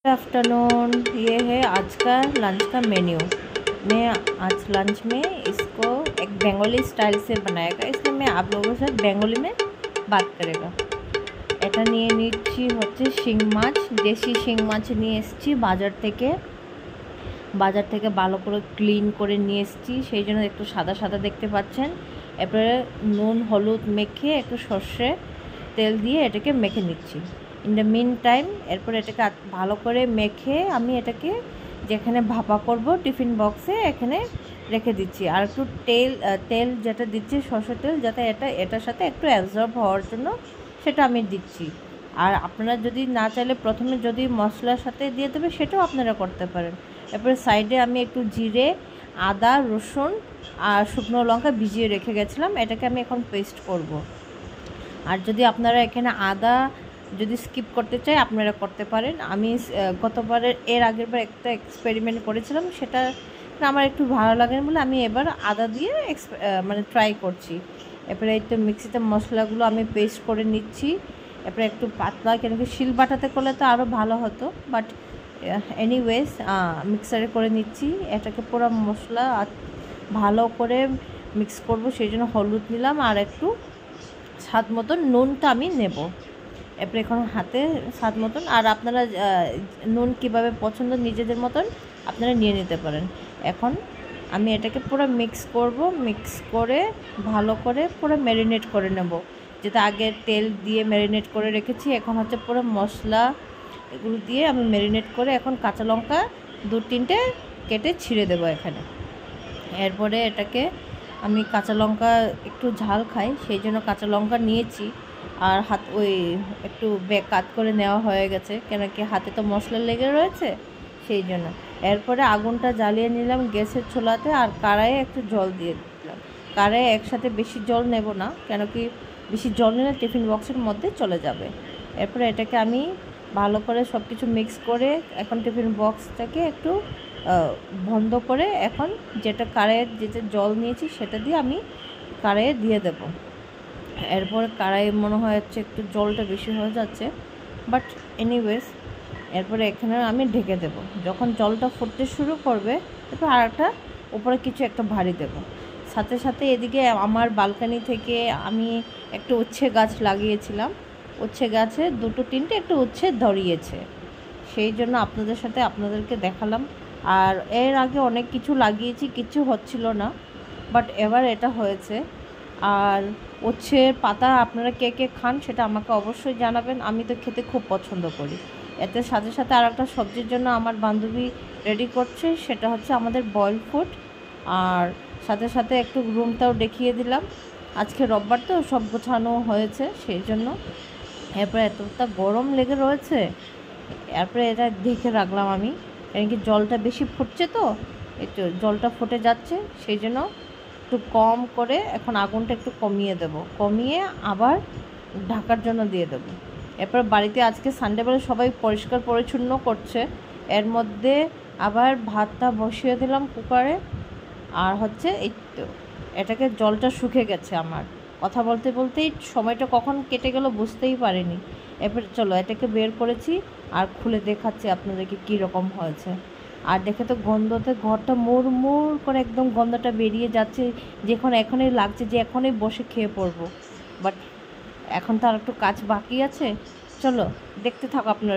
Afternoon. ये है आज का लंच का मेन्यू। मैं आज लंच में इसको एक बेंगली स्टाइल से बनाएगा, इसलिए मैं आप लोगों के साथ बेंगली में बात करेगा। এটা নিয়ে নিচ্ছি হচ্ছে শিং মাছ, দেশি শিং মাছ নিয়ে এসেছি বাজার থেকে ভালো করে ক্লিন করে নিয়ে এসেছি, সেই জন্য একটু সাদা সাদা দেখতে পাচ্ছেন। এরপরে নুন হলুদ মেখে একটু সর্ষে তেল দিয়ে এটাকে মেখে নিচ্ছি। ইন দ্য মিন টাইম এরপরে এটাকে ভালো করে মেখে আমি এটাকে যেখানে ভাপা করব টিফিন বক্সে এখানে রেখে দিচ্ছি। আর একটু তেল যেটা দিচ্ছি সরষের তেল, যাতে এটার সাথে একটু অ্যাবজর্ব হওয়ার জন্য সেটা আমি দিচ্ছি। আর আপনারা যদি না চাইলে প্রথমে যদি মশলার সাথে দিয়ে দেবে সেটাও আপনারা করতে পারেন। এরপরে সাইডে আমি একটু জিরে, আদা, রসুন আর শুকনো লঙ্কা ভিজিয়ে রেখে গেছিলাম, এটাকে আমি এখন পেস্ট করব। আর যদি আপনারা এখানে আদা যদি স্কিপ করতে চাই আপনারা করতে পারেন। আমি এর আগের বার একটা এক্সপেরিমেন্ট করেছিলাম, সেটা আমার একটু ভালো লাগেনি বলে আমি এবার আদা দিয়ে ট্রাই করছি। এরপরে এই তো মিক্সিতে মশলাগুলো আমি পেস্ট করে নিচ্ছি। এরপরে একটু পাতলা, কেন কি শিল বাটাতে করলে তো আরও ভালো হতো, বাট এনিওয়েজ মিক্সারে করে নিচ্ছি। এটাকে পুরো মশলা ভালো করে মিক্স করব, সেই জন্য হলুদ নিলাম আর একটু স্বাদ মতন নুনটা আমি নেব। এরপরে এখন হাতে স্বাদ মতন, আর আপনারা নুন কীভাবে পছন্দ নিজেদের মতন আপনারা নিয়ে নিতে পারেন। এখন আমি এটাকে পুরো মিক্স করব, মিক্স করে ভালো করে পুরো ম্যারিনেট করে নেব। যেটা আগে তেল দিয়ে ম্যারিনেট করে রেখেছি, এখন হচ্ছে পুরো মশলা এগুলো দিয়ে আমি ম্যারিনেট করে এখন কাঁচা লঙ্কা 2-3টে কেটে ছিঁড়ে দেবো এখানে। এরপরে এটাকে আমি কাঁচা লঙ্কা একটু ঝাল খাই, সেই জন্য কাঁচা লঙ্কা নিয়েছি। আর একটু কাট করে নেওয়া হয়ে গেছে, কেন কি হাতে তো মশলা লেগে রয়েছে, সেই জন্য। এরপরে আগুনটা জ্বালিয়ে নিলাম গ্যাসের চুলাতে, আর কড়াইয়ে একটু জল দিয়ে দিলাম। কড়াইয়ে একসাথে বেশি জল নেব না, কেন কি বেশি জল নিলে টিফিন বক্সের মধ্যে চলে যাবে। এরপরে এটাকে আমি ভালো করে সব কিছু মিক্স করে এখন টিফিন বক্সটাকে একটু বন্ধ করে এখন কড়াইয়ের যেটা জল নিয়েছি সেটা দিয়ে আমি কড়াইয়ে দিয়ে দেব। এরপরে কড়াই মনে হয় হচ্ছে একটু জলটা বেশি হয়ে যাচ্ছে, বাট এনিওয়েজ এরপরে এখানে আমি ঢেকে দেব। যখন জলটা ফুটতে শুরু করবে এরপর আরেকটা উপরে কিছু একটা ভারী দেব। সাথে সাথে এদিকে আমার বালকানি থেকে আমি একটা উচ্ছে গাছ লাগিয়েছিলাম, উচ্ছে গাছে 2-3টে একটু উচ্ছে ধরিয়েছে, সেই জন্য আপনাদেরকে দেখালাম। আর এর আগে অনেক কিছু লাগিয়েছি, কিছু হচ্ছিল না, বাট এবার এটা হয়েছে। আর উচ্ছের পাতা আপনারা কে কে খান সেটা আমাকে অবশ্যই জানাবেন, আমি তো খেতে খুব পছন্দ করি। এতে সাথে সাথে আর একটা সবজির জন্য আমার বান্ধবী রেডি করছে, সেটা হচ্ছে আমাদের বয়েল ফুড। আর সাথে সাথে একটু রুমটাও দেখিয়ে দিলাম, আজকে রোববার তো সব গোছানো হয়েছে সেই জন্য। এরপরে এতটা গরম লেগে রয়েছে, এরপরে এটা দেখে রাখলাম আমি, কারণ কি জলটা বেশি ফুটছে তো, একটু জলটা ফুটে যাচ্ছে, সেই জন্য একটু কম করে এখন আগুনটা একটু কমিয়ে দেব, কমিয়ে আবার ঢাকার জন্য দিয়ে দেব। এরপর বাড়িতে আজকে সানডে বলে সবাই পরিষ্কার পরিচ্ছন্ন করছে, এর মধ্যে আবার ভাতটা বসিয়ে দিলাম কুকারে। আর হচ্ছে এই তো এটাকে জলটা শুকে গেছে, আমার কথা বলতে বলতেই সময়টা কখন কেটে গেল বুঝতেই পারিনি। এরপর চলো এটাকে বের করেছি আর খুলে দেখাচ্ছি আপনাদেরকে কী রকম হয়েছে। আর দেখে তো গন্ধতে ঘরটা মুড়মুড় করে একদম গন্ধটা বেরিয়ে যাচ্ছে, এখনই লাগছে যে এখনই বসে খেয়ে পড়বো, বাট এখন তো আর একটু কাজ বাকি আছে। চলো দেখতে থাকো আপনারা।